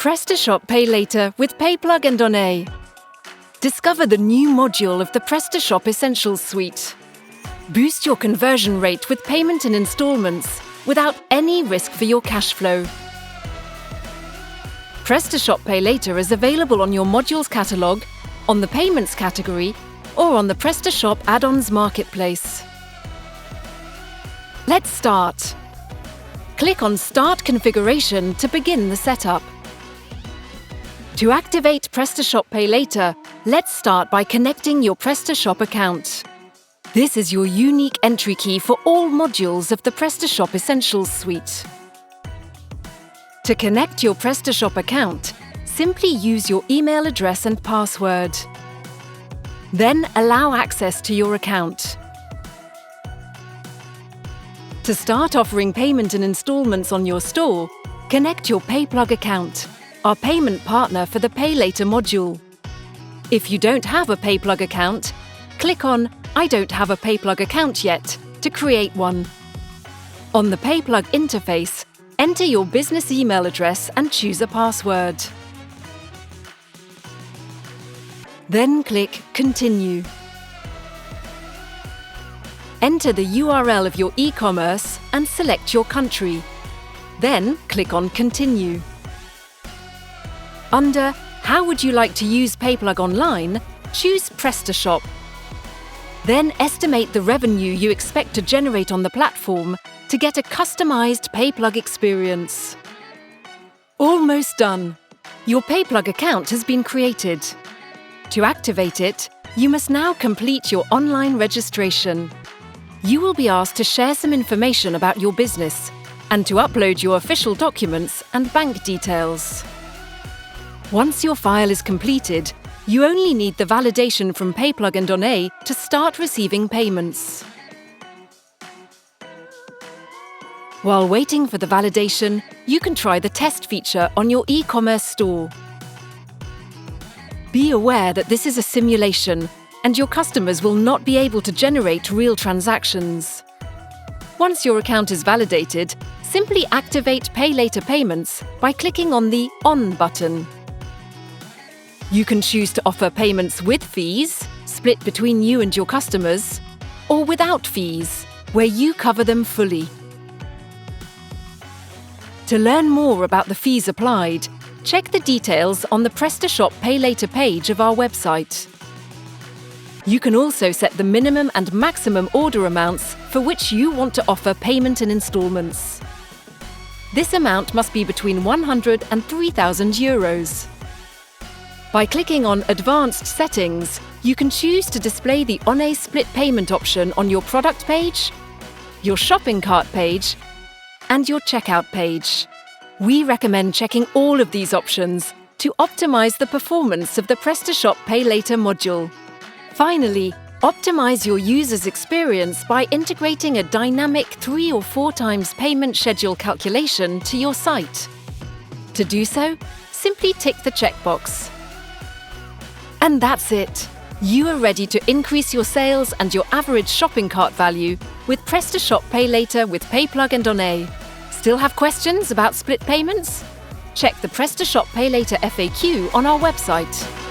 PrestaShop Paylater with PayPlug and Donay. Discover the new module of the PrestaShop Essentials suite. Boost your conversion rate with payment in installments without any risk for your cash flow. PrestaShop Paylater is available on your modules catalog, on the payments category, or on the PrestaShop add-ons marketplace. Let's start. Click on Start Configuration to begin the setup. To activate PrestaShop Paylater, let's start by connecting your PrestaShop account. This is your unique entry key for all modules of the PrestaShop Essentials suite. To connect your PrestaShop account, simply use your email address and password. Then allow access to your account. To start offering payment in installments on your store, connect your PayPlug account, our payment partner for the Paylater module. If you don't have a PayPlug account, click on I don't have a PayPlug account yet to create one. On the PayPlug interface, enter your business email address and choose a password. Then click Continue. Enter the URL of your e-commerce and select your country. Then click on Continue. Under How would you like to use PayPlug online, choose PrestaShop. Then estimate the revenue you expect to generate on the platform to get a customized PayPlug experience. Almost done. Your PayPlug account has been created. To activate it, you must now complete your online registration. You will be asked to share some information about your business and to upload your official documents and bank details. Once your file is completed, you only need the validation from PayPlug and Donay to start receiving payments. While waiting for the validation, you can try the test feature on your e-commerce store. Be aware that this is a simulation and your customers will not be able to generate real transactions. Once your account is validated, simply activate Paylater payments by clicking on the On button. You can choose to offer payments with fees, split between you and your customers, or without fees, where you cover them fully. To learn more about the fees applied, check the details on the PrestaShop Paylater page of our website. You can also set the minimum and maximum order amounts for which you want to offer payment in installments. This amount must be between 100 and 3,000 euros. By clicking on Advanced Settings, you can choose to display the Donay split payment option on your product page, your shopping cart page, and your checkout page. We recommend checking all of these options to optimize the performance of the PrestaShop Paylater module. Finally, optimize your user's experience by integrating a dynamic 3 or 4 times payment schedule calculation to your site. To do so, simply tick the checkbox. And that's it! You are ready to increase your sales and your average shopping cart value with PrestaShop Paylater with PayPlug and Donay. Still have questions about split payments? Check the PrestaShop Paylater FAQ on our website.